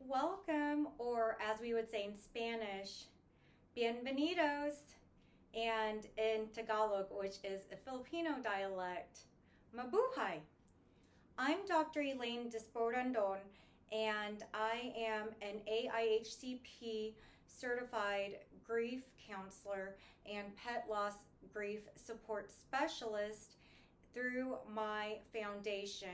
Welcome, or as we would say in Spanish, bienvenidos, and in Tagalog, which is a Filipino dialect, mabuhay. I'm Dr. Elaine Dispo-Rendón, and I am an AIHCP certified grief counselor and pet loss grief support specialist through my foundation,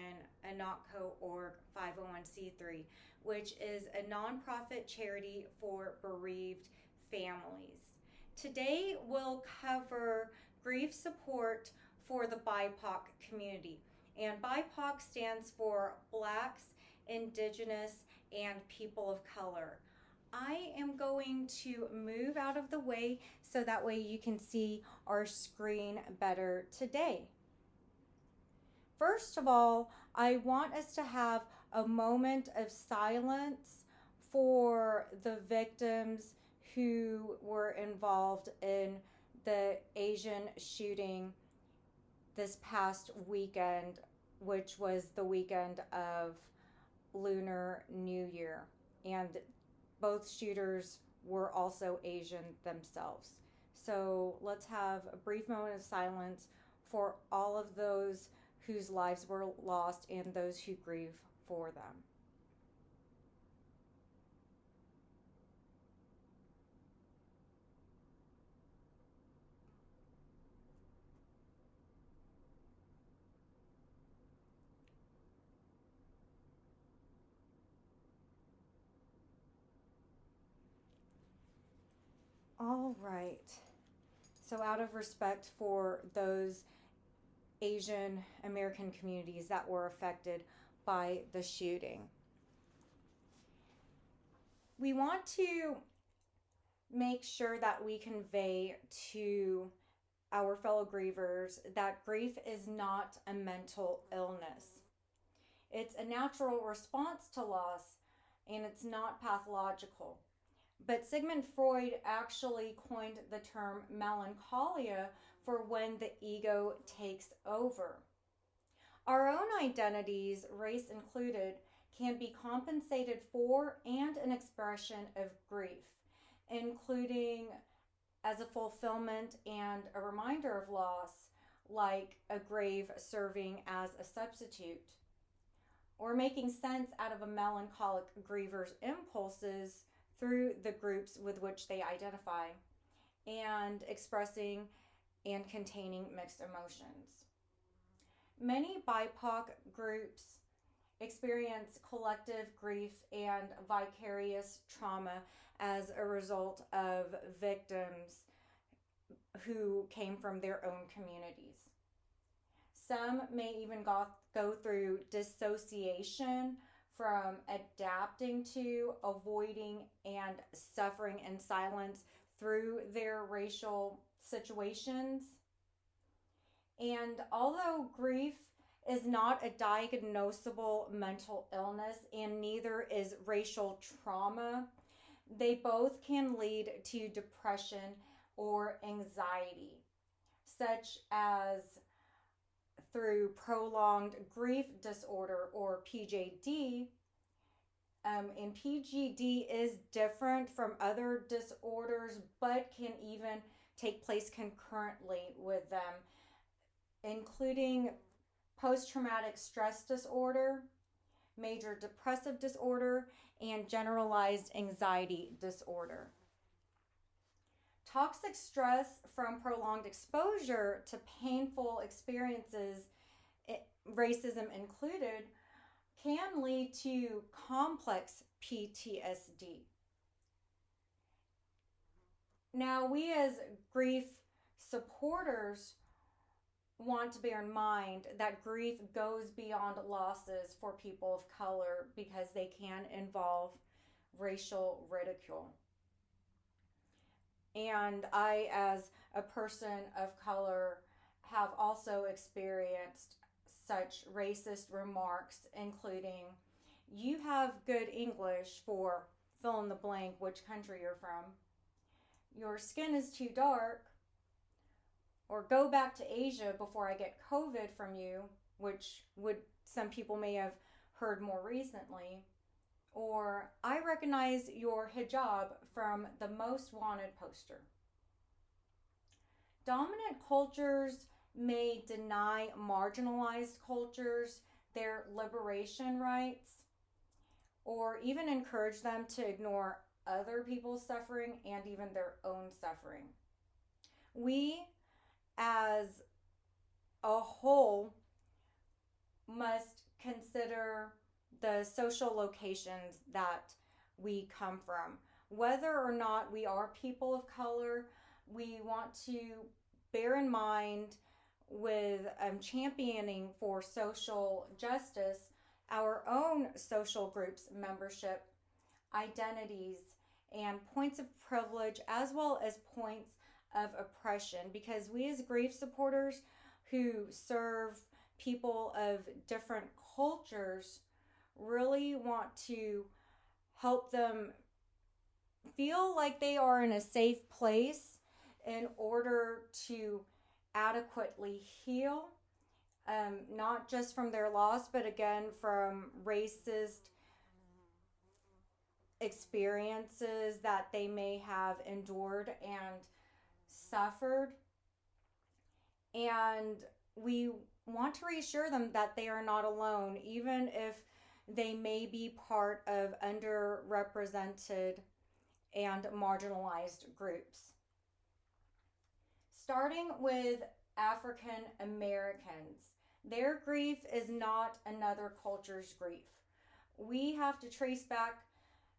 ANAK KO Org 501c3, which is a nonprofit charity for bereaved families. Today we'll cover grief support for the BIPOC community. And BIPOC stands for Blacks, Indigenous, and People of Color. I am going to move out of the way so that way you can see our screen better today. First of all, I want us to have a moment of silence for the victims who were involved in the Asian shooting this past weekend, which was the weekend of Lunar New Year. And both shooters were also Asian themselves. So let's have a brief moment of silence for all of those whose lives were lost and those who grieve for them. All right. So out of respect for those Asian American communities that were affected by the shooting, we want to make sure that we convey to our fellow grievers that grief is not a mental illness. It's a natural response to loss, and it's not pathological. But Sigmund Freud actually coined the term melancholia for when the ego takes over. Our own identities, race included, can be compensated for and an expression of grief, including as a fulfillment and a reminder of loss, like a grave serving as a substitute, or making sense out of a melancholic griever's impulses through the groups with which they identify, and expressing and containing mixed emotions. Many BIPOC groups experience collective grief and vicarious trauma as a result of victims who came from their own communities. Some may even go through dissociation from adapting to, avoiding, and suffering in silence through their racial situations. And although grief is not a diagnosable mental illness and neither is racial trauma, they both can lead to depression or anxiety, such as through prolonged grief disorder or PJD. And PGD is different from other disorders, but can even take place concurrently with them, including post-traumatic stress disorder, major depressive disorder, and generalized anxiety disorder. Toxic stress from prolonged exposure to painful experiences, racism included, can lead to complex PTSD. Now, we as grief supporters want to bear in mind that grief goes beyond losses for people of color because they can involve racial ridicule. And I, as a person of color, have also experienced such racist remarks, including, "You have good English for fill in the blank which country you're from," "Your skin is too dark," or "Go back to Asia before I get COVID from you," which some people may have heard more recently, or I recognize your hijab from the most wanted poster. Dominant cultures may deny marginalized cultures their liberation rights, or even encourage them to ignore other people's suffering and even their own suffering. We, as a whole, must consider the social locations that we come from. Whether or not we are people of color, we want to bear in mind with championing for social justice our own social groups, membership, identities, and points of privilege, as well as points of oppression, because we as grief supporters who serve people of different cultures really want to help them feel like they are in a safe place in order to adequately heal, not just from their loss, but again from racist experiences that they may have endured and suffered. And we want to reassure them that they are not alone, even if they may be part of underrepresented and marginalized groups. Starting with African Americans, their grief is not another culture's grief. We have to trace back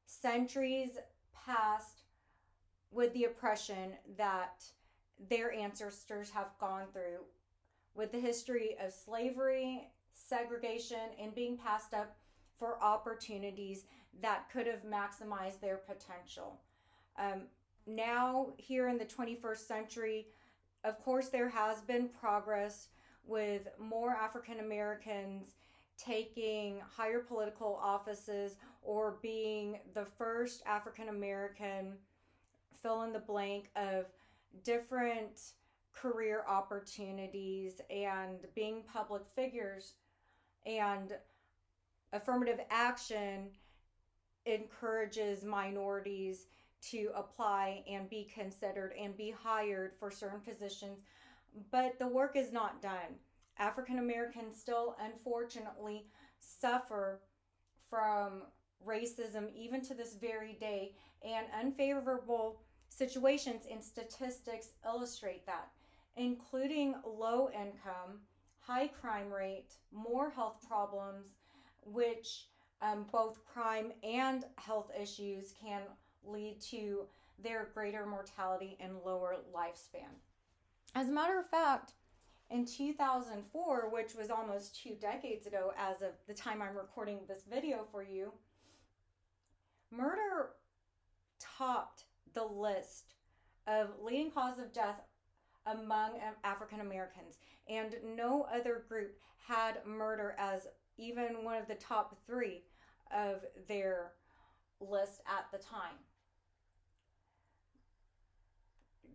centuries past with the oppression that their ancestors have gone through, with the history of slavery, segregation, and being passed up for opportunities that could have maximized their potential. Now, here in the 21st century, of course, there has been progress with more African Americans taking higher political offices or being the first African American fill in the blank of different career opportunities and being public figures. And affirmative action encourages minorities to apply and be considered and be hired for certain positions, but the work is not done. African Americans still unfortunately suffer from racism even to this very day, and unfavorable situations and statistics illustrate that, including low income, high crime rate, more health problems, which both crime and health issues can lead to their greater mortality and lower lifespan. As a matter of fact, in 2004, which was almost 2 decades ago as of the time I'm recording this video for you, murder topped the list of leading cause of death among African Americans, and no other group had murder as even one of the top 3 of their list at the time.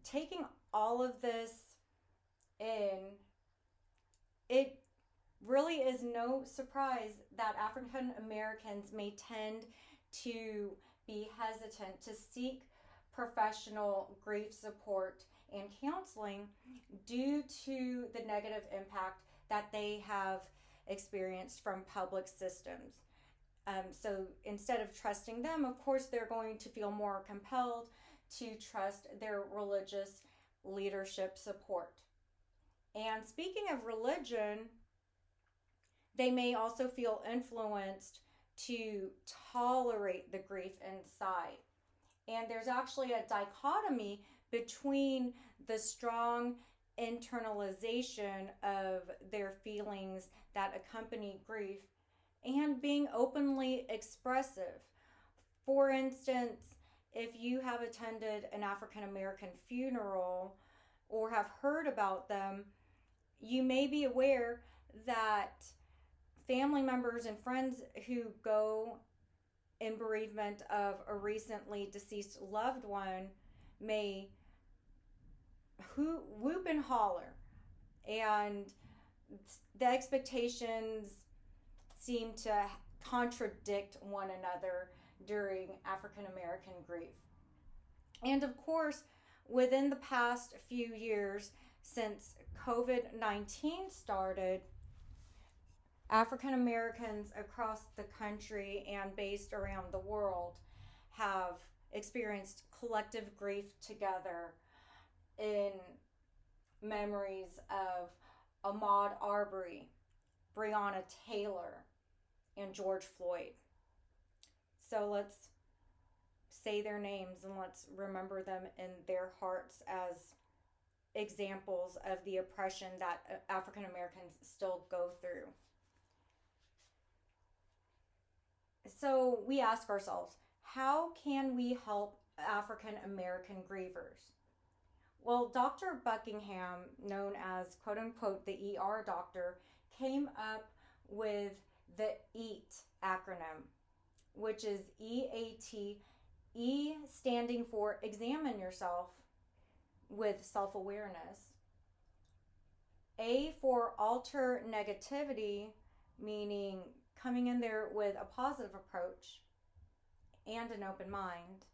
Taking all of this in, it really is no surprise that African Americans may tend to be hesitant to seek professional grief support and counseling due to the negative impact that they have experienced from public systems. So instead of trusting them, of course, they're going to feel more compelled to trust their religious leadership support. And speaking of religion, they may also feel influenced to tolerate the grief inside. And there's actually a dichotomy between the strong internalization of their feelings that accompany grief and being openly expressive. For instance, if you have attended an African American funeral or have heard about them, you may be aware that family members and friends who go in bereavement of a recently deceased loved one may whoop and holler, and the expectations seem to contradict one another during African American grief. And of course, within the past few years since COVID-19 started, African Americans across the country and based around the world have experienced collective grief together in memories of Ahmaud Arbery, Breonna Taylor, and George Floyd. So let's say their names and let's remember them in their hearts as examples of the oppression that African Americans still go through. So we ask ourselves, how can we help African American grievers? Well, Dr. Buckingham, known as quote unquote the ER doctor, came up with the EAT acronym, which is EAT, E standing for examine yourself with self-awareness, A for alter negativity, meaning coming in there with a positive approach and an open mind,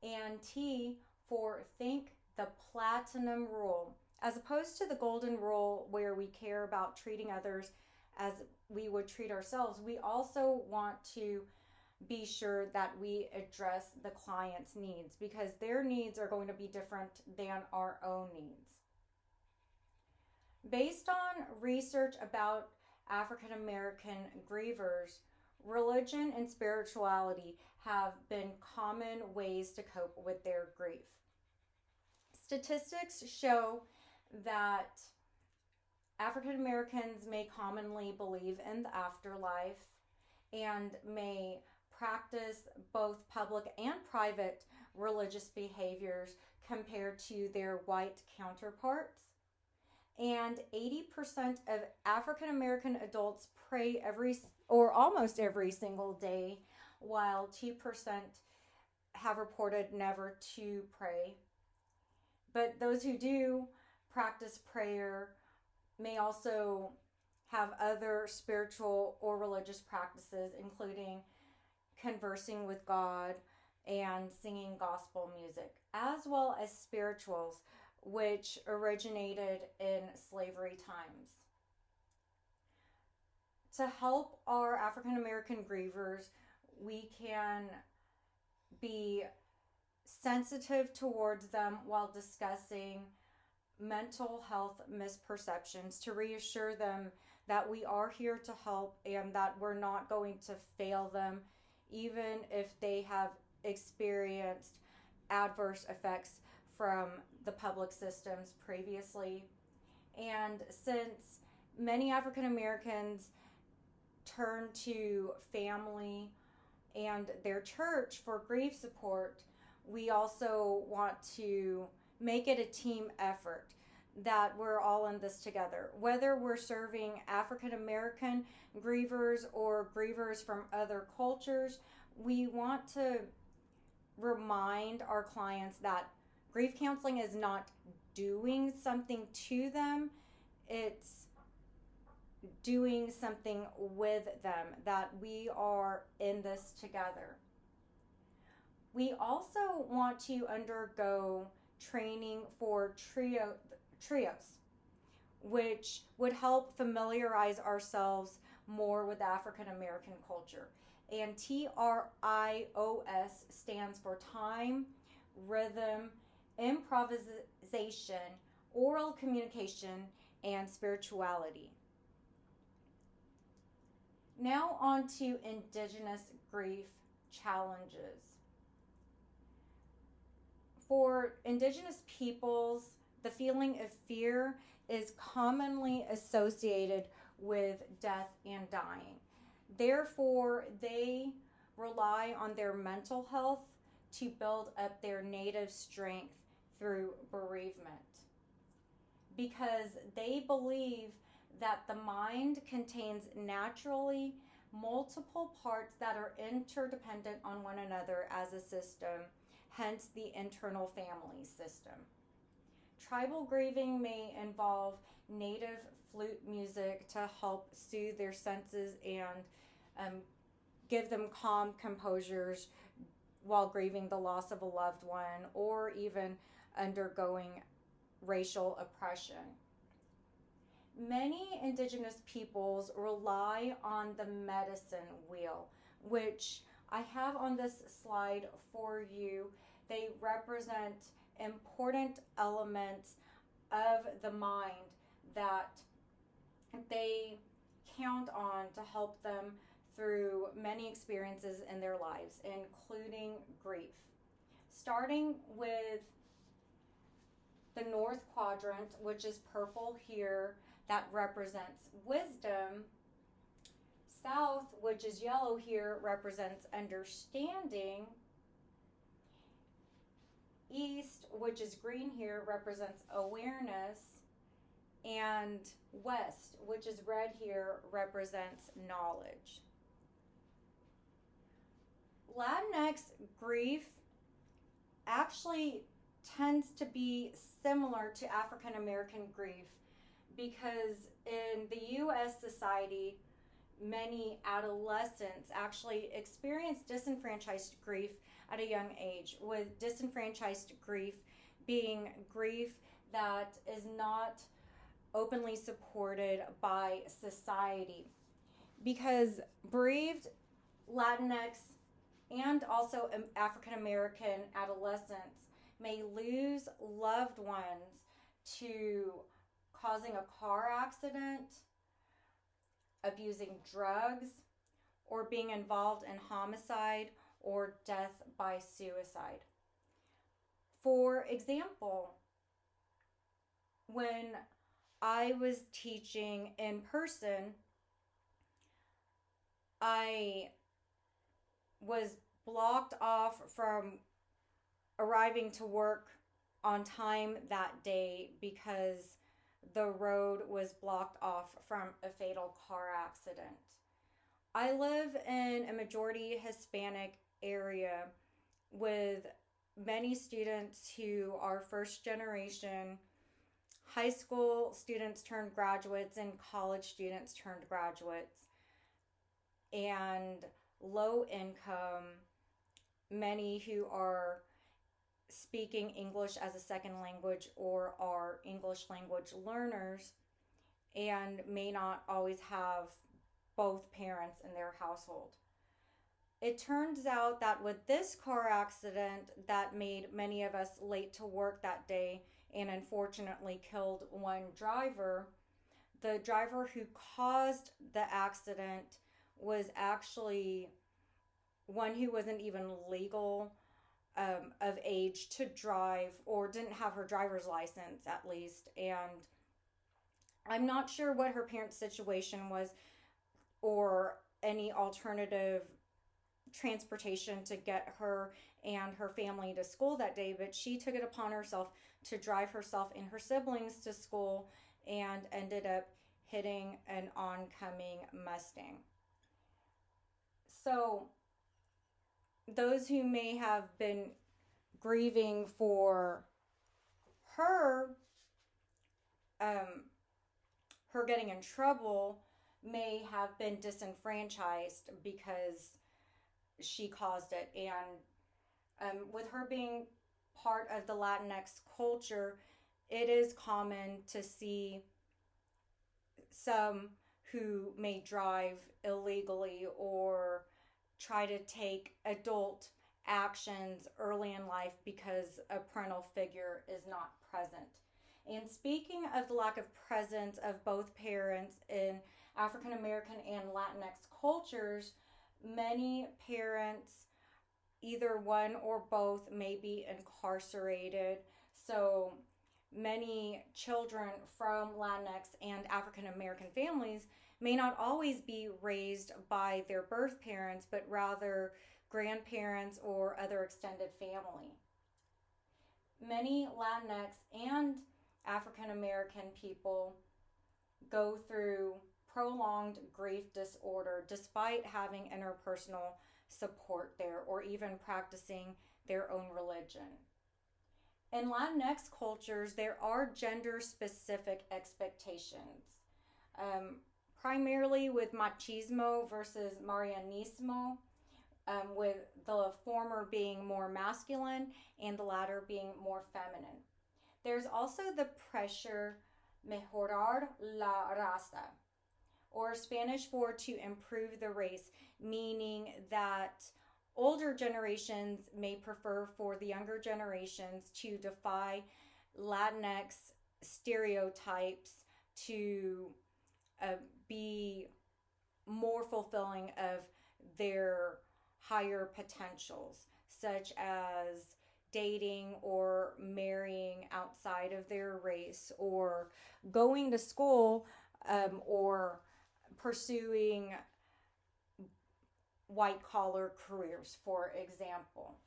and T for think the platinum rule, as opposed to the golden rule where we care about treating others as we would treat ourselves. We also want to be sure that we address the client's needs, because their needs are going to be different than our own needs. Based on research about African American grievers, religion and spirituality have been common ways to cope with their grief. Statistics show that African Americans may commonly believe in the afterlife and may practice both public and private religious behaviors compared to their white counterparts. And 80% of African American adults pray almost every single day, while 2% have reported never to pray. But those who do practice prayer may also have other spiritual or religious practices, including conversing with God and singing gospel music, as well as spirituals, which originated in slavery times. To help our African American grievers, we can be sensitive towards them while discussing mental health misperceptions, to reassure them that we are here to help and that we're not going to fail them, even if they have experienced adverse effects from the public systems previously. And since many African Americans turn to family and their church for grief support, we also want to make it a team effort, that we're all in this together. Whether we're serving African American grievers or grievers from other cultures, we want to remind our clients that grief counseling is not doing something to them, it's doing something with them, that we are in this together. We also want to undergo training for trios, which would help familiarize ourselves more with African American culture. And TRIOS stands for time, rhythm, improvisation, oral communication, and spirituality. Now on to Indigenous grief challenges. For Indigenous peoples, the feeling of fear is commonly associated with death and dying. Therefore, they rely on their mental health to build up their native strength through bereavement, because they believe that the mind contains naturally multiple parts that are interdependent on one another as a system, hence the internal family system. Tribal grieving may involve native flute music to help soothe their senses and give them calm composures while grieving the loss of a loved one or even undergoing racial oppression. Many Indigenous peoples rely on the medicine wheel, which I have on this slide for you. They represent important elements of the mind that they count on to help them through many experiences in their lives, including grief. Starting with the North Quadrant, which is purple here, that represents wisdom. South, which is yellow here, represents understanding. East, which is green here, represents awareness. And West, which is red here, represents knowledge. Latinx grief actually tends to be similar to African American grief because in the U.S. society, many adolescents actually experience disenfranchised grief at a young age, with disenfranchised grief being grief that is not openly supported by society. Because bereaved Latinx and also African American adolescents may lose loved ones to causing a car accident, abusing drugs, or being involved in homicide or death by suicide. For example, when I was teaching in person, I was blocked off from arriving to work on time that day because the road was blocked off from a fatal car accident. I live in a majority Hispanic area with many students who are first generation, high school students turned graduates, and college students turned graduates, and low income, many who are speaking English as a second language or are English language learners and may not always have both parents in their household. It turns out that with this car accident that made many of us late to work that day and unfortunately killed one driver, the driver who caused the accident was actually one who wasn't even legal of age to drive, or didn't have her driver's license at least. And I'm not sure what her parents' situation was or any alternative transportation to get her and her family to school that day, but she took it upon herself to drive herself and her siblings to school and ended up hitting an oncoming Mustang. So those who may have been grieving for her getting in trouble may have been disenfranchised because she caused it. And with her being part of the Latinx culture, it is common to see some who may drive illegally or try to take adult actions early in life because a parental figure is not present. And speaking of the lack of presence of both parents in African American and Latinx cultures, many parents, either one or both, may be incarcerated. So many children from Latinx and African American families may not always be raised by their birth parents, but rather grandparents or other extended family. Many Latinx and African American people go through prolonged grief disorder despite having interpersonal support there or even practicing their own religion. In Latinx cultures, there are gender-specific expectations. primarily with machismo versus marianismo, with the former being more masculine and the latter being more feminine. There's also the pressure mejorar la raza, or Spanish for to improve the race, meaning that older generations may prefer for the younger generations to defy Latinx stereotypes to be more fulfilling of their higher potentials, such as dating or marrying outside of their race, or going to school, or pursuing white collar careers, for example.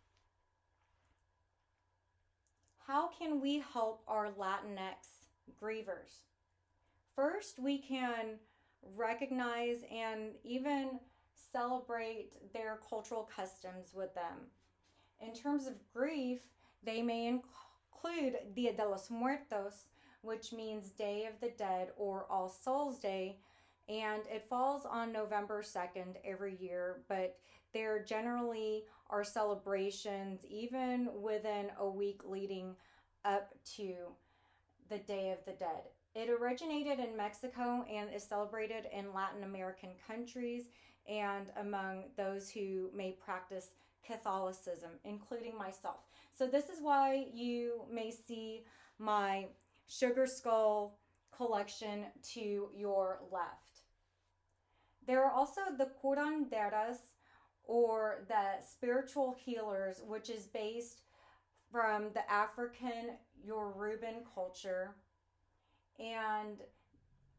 How can we help our Latinx grievers? First, we can recognize and even celebrate their cultural customs with them. In terms of grief, they may include Dia de los Muertos, which means Day of the Dead or All Souls Day, and it falls on November 2nd every year, but there generally are celebrations even within a week leading up to the Day of the Dead. It originated in Mexico and is celebrated in Latin American countries and among those who may practice Catholicism, including myself. So this is why you may see my sugar skull collection to your left. There are also the curanderas, or the spiritual healers, which is based from the African Yoruban culture. And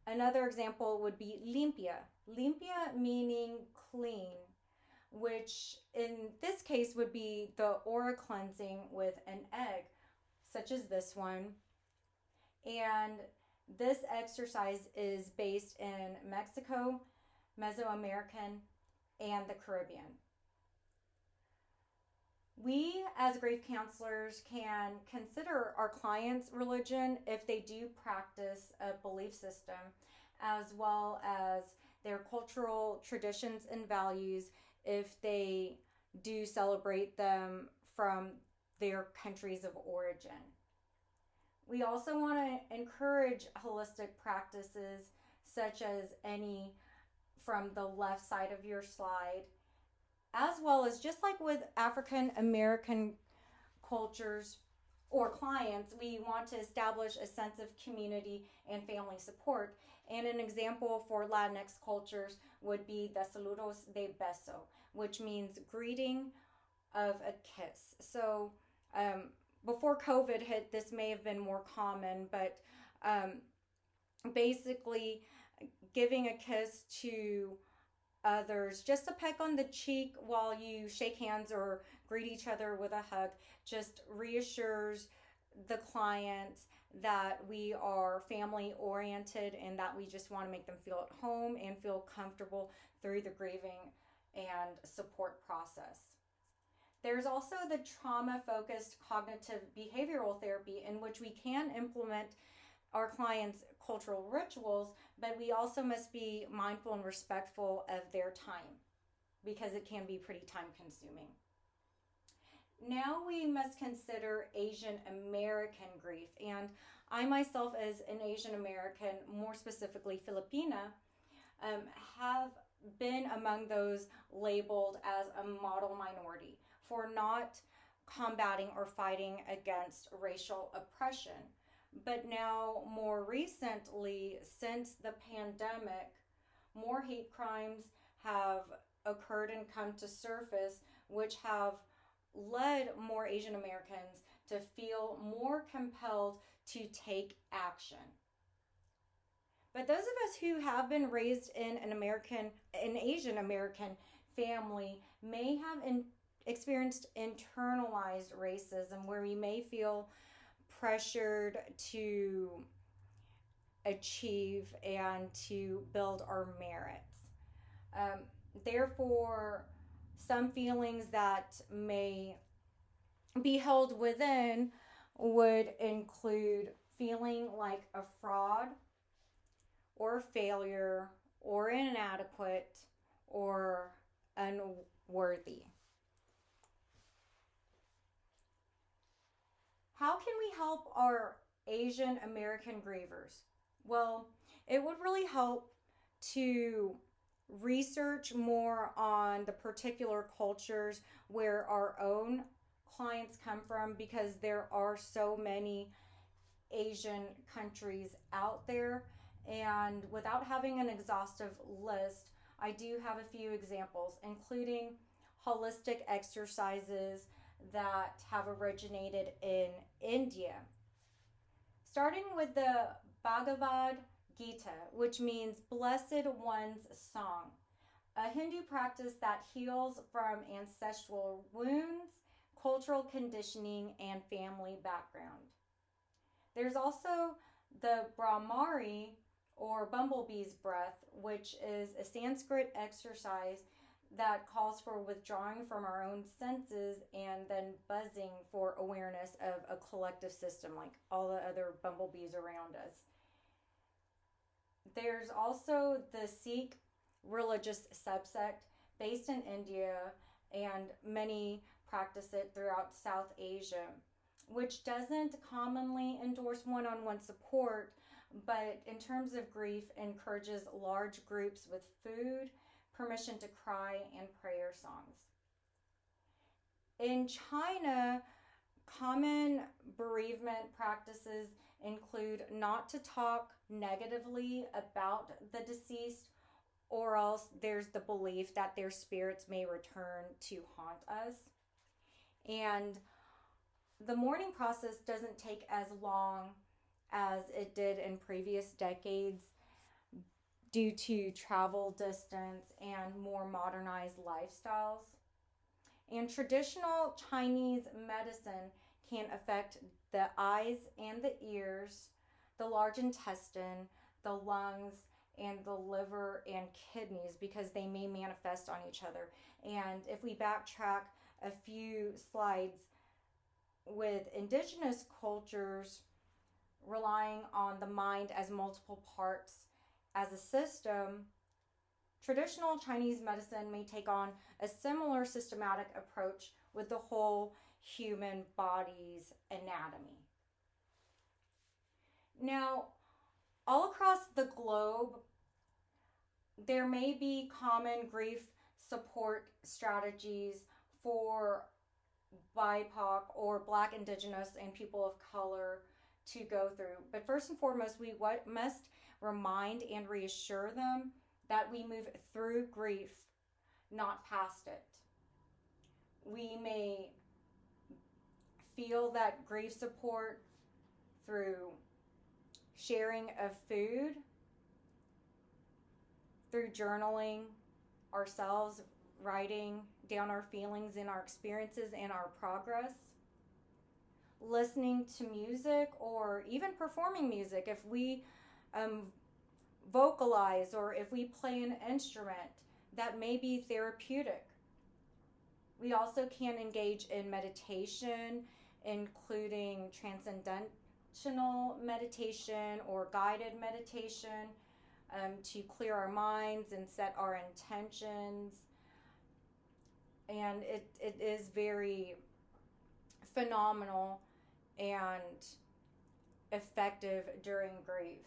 another example would be limpia. Limpia meaning clean, which in this case would be the aura cleansing with an egg, such as this one. And this exercise is based in Mexico, Mesoamerican, and the Caribbean. We, as grief counselors, can consider our clients' religion if they do practice a belief system, as well as their cultural traditions and values if they do celebrate them from their countries of origin. We also want to encourage holistic practices such as any from the left side of your slide, as well as, just like with African American cultures or clients, we want to establish a sense of community and family support. And an example for Latinx cultures would be the saludos de beso, which means greeting of a kiss. So before COVID hit, this may have been more common, but basically giving a kiss to others, just a peck on the cheek while you shake hands or greet each other with a hug, just reassures the client that we are family oriented and that we just want to make them feel at home and feel comfortable through the grieving and support process. There's also the trauma-focused cognitive behavioral therapy, in which we can implement our clients' cultural rituals, but we also must be mindful and respectful of their time, because it can be pretty time consuming. Now we must consider Asian American grief, and I myself, as an Asian American, more specifically Filipina, have been among those labeled as a model minority for not combating or fighting against racial oppression. But now, more recently, since the pandemic, more hate crimes have occurred and come to surface, which have led more Asian Americans to feel more compelled to take action. But those of us who have been raised in an Asian American family may have experienced internalized racism, where we may feel pressured to achieve and to build our merits. Therefore, some feelings that may be held within would include feeling like a fraud or a failure or inadequate or unworthy. How can we help our Asian American grievers? Well, it would really help to research more on the particular cultures where our own clients come from, because there are so many Asian countries out there. And without having an exhaustive list, I do have a few examples, including holistic exercises that have originated in India. Starting with the Bhagavad Gita, which means Blessed One's Song, a Hindu practice that heals from ancestral wounds, cultural conditioning, and family background. There's also the Brahmari, or bumblebee's breath, which is a Sanskrit exercise that calls for withdrawing from our own senses and then buzzing for awareness of a collective system, like all the other bumblebees around us. There's also the Sikh religious subsect based in India, and many practice it throughout South Asia, which doesn't commonly endorse one-on-one support, but in terms of grief, encourages large groups with food, permission to cry, and prayer songs. In China, common bereavement practices include not to talk negatively about the deceased, or else there's the belief that their spirits may return to haunt us. And the mourning process doesn't take as long as it did in previous decades due to travel distance and more modernized lifestyles. And traditional Chinese medicine can affect the eyes and the ears, the large intestine, the lungs, and the liver and kidneys, because they may manifest on each other. And if we backtrack a few slides, with indigenous cultures relying on the mind as multiple parts as a system, traditional Chinese medicine may take on a similar systematic approach with the whole human body's anatomy. Now, all across the globe, there may be common grief support strategies for BIPOC or Black, Indigenous, and people of color to go through. But first and foremost, we must remind and reassure them that we move through grief, not past it. We may feel that grief support through sharing of food, through journaling ourselves, writing down our feelings and our experiences and our progress, listening to music, or even performing music. If we vocalize or if we play an instrument, that may be therapeutic. We also can engage in meditation, including transcendental meditation or guided meditation, to clear our minds and set our intentions. And it is very phenomenal and effective during grief.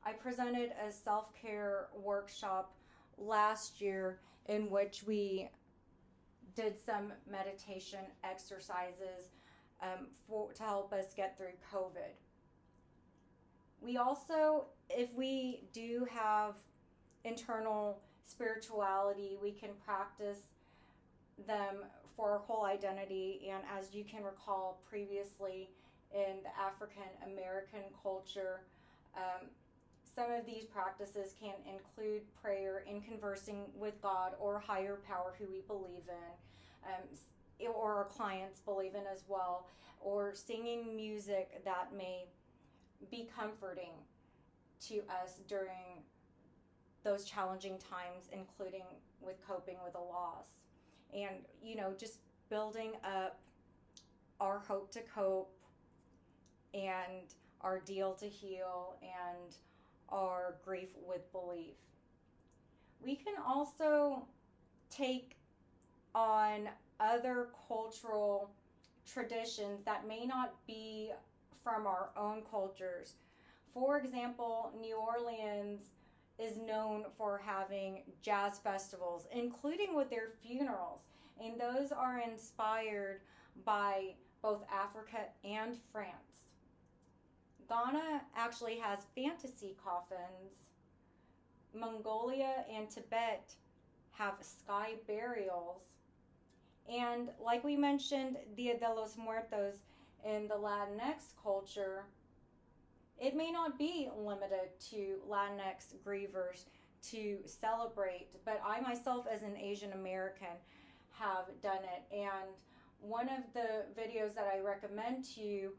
I presented a self-care workshop last year in which we did some meditation exercises to help us get through COVID. We also, if we do have internal spirituality, we can practice them for our whole identity. And as you can recall previously in the African American culture, some of these practices can include prayer and conversing with God or higher power who we believe in, or our clients believe in as well, or singing music that may be comforting to us during those challenging times, including with coping with a loss. And, just building up our hope to cope and our deal to heal and our grief with belief. we can also take on other cultural traditions that may not be from our own cultures. For example, New Orleans is known for having jazz festivals, including with their funerals, and those are inspired by both Africa and France. Ghana actually has fantasy coffins. Mongolia and Tibet have sky burials. And like we mentioned, Dia de los Muertos in the Latinx culture, it may not be limited to Latinx grievers to celebrate, but I myself as an Asian American have done it. And one of the videos that I recommend to you,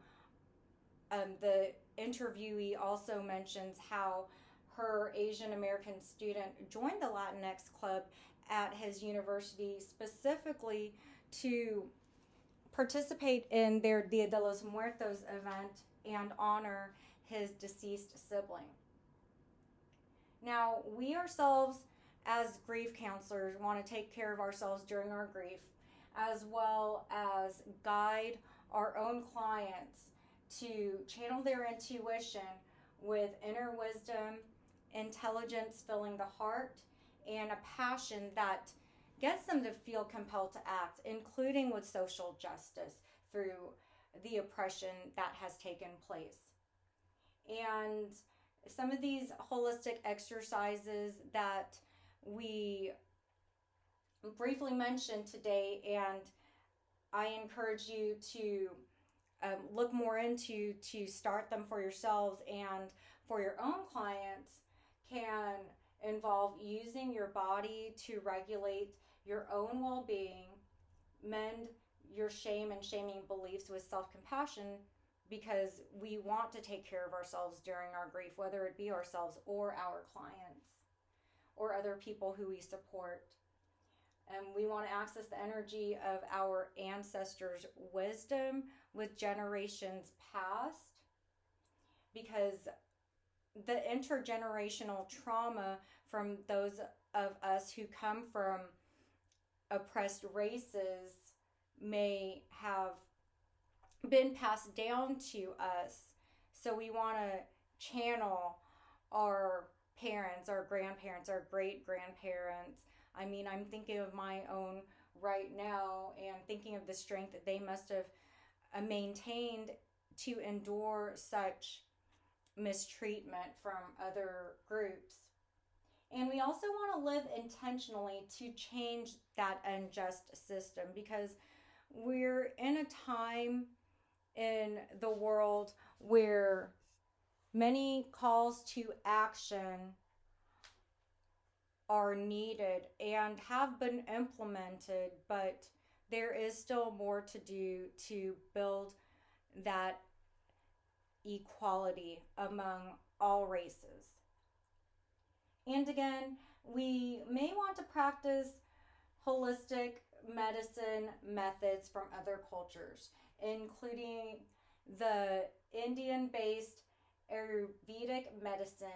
the interviewee also mentions how her Asian American student joined the Latinx club at his university specifically to participate in their Dia de los Muertos event and honor his deceased sibling. Now, we ourselves as grief counselors want to take care of ourselves during our grief, as well as guide our own clients to channel their intuition with inner wisdom, intelligence filling the heart, and a passion that gets them to feel compelled to act, including with social justice through the oppression that has taken place. And some of these holistic exercises that we briefly mentioned today, and I encourage you to look more into to start them for yourselves and for your own clients, can involve using your body to regulate your own well-being, mend your shame and shaming beliefs with self-compassion, because we want to take care of ourselves during our grief, whether it be ourselves or our clients or other people who we support. And we want to access the energy of our ancestors' wisdom with generations past, because the intergenerational trauma from those of us who come from oppressed races may have been passed down to us. So we want to channel our parents, our grandparents, our great-grandparents. I mean, I'm thinking of my own right now and thinking of the strength that they must have maintained to endure such mistreatment from other groups. And we also want to live intentionally to change that unjust system, because we're in a time in the world where many calls to action are needed and have been implemented, but there is still more to do to build that equality among all races. And again, we may want to practice holistic medicine methods from other cultures, including the Indian-based Ayurvedic medicine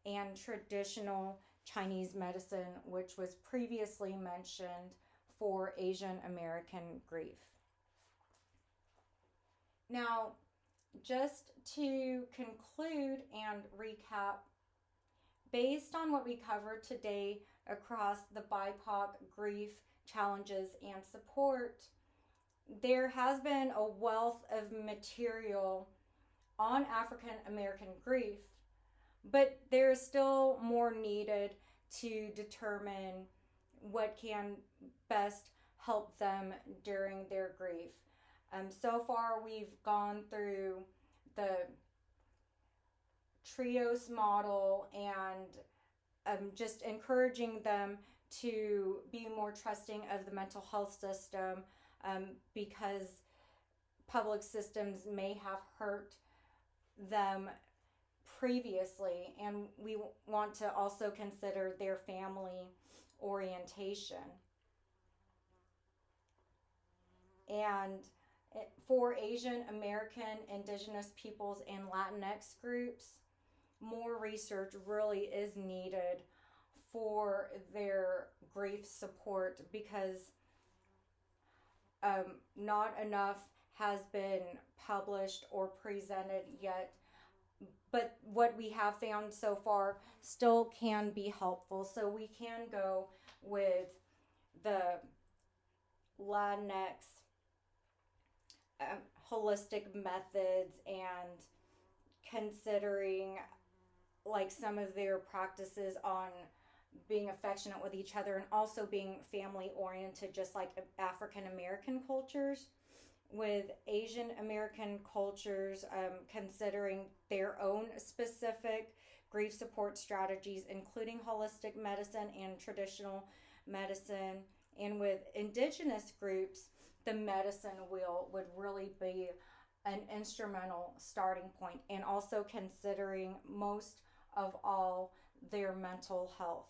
and traditional Chinese medicine, which was previously mentioned for Asian American grief. Now, just to conclude and recap, based on what we covered today across the BIPOC grief challenges and support, there has been a wealth of material on African American grief, but there is still more needed to determine what can best help them during their grief. So far, we've gone through the trios model and just encouraging them to be more trusting of the mental health system, because public systems may have hurt them previously, and we want to also consider their family orientation. And for Asian American, Indigenous peoples, and Latinx groups, more research really is needed for their grief support, because not enough has been published or presented yet. But what we have found so far still can be helpful. So we can go with the Latinx holistic methods, and considering like some of their practices on being affectionate with each other and also being family oriented, just like African American cultures. With Asian American cultures, considering their own specific grief support strategies, including holistic medicine and traditional medicine. And with Indigenous groups, the medicine wheel would really be an instrumental starting point, and also considering most of all their mental health.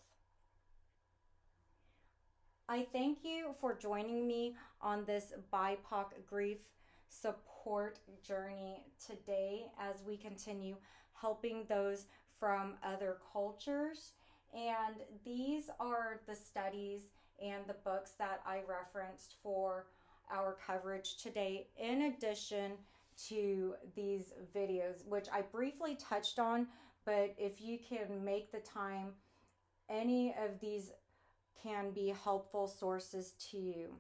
I thank you for joining me on this BIPOC grief support journey today as we continue helping those from other cultures. And these are the studies and the books that I referenced for our coverage today, in addition to these videos, which I briefly touched on. But if you can make the time, any of these can be helpful sources to you.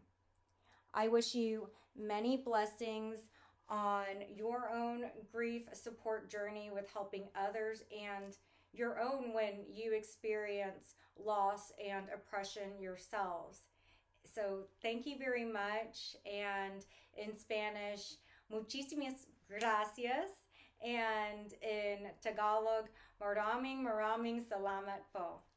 I wish you many blessings on your own grief support journey with helping others, and your own when you experience loss and oppression yourselves. So thank you very much. And in Spanish, muchísimas gracias. And in Tagalog, maraming salamat po.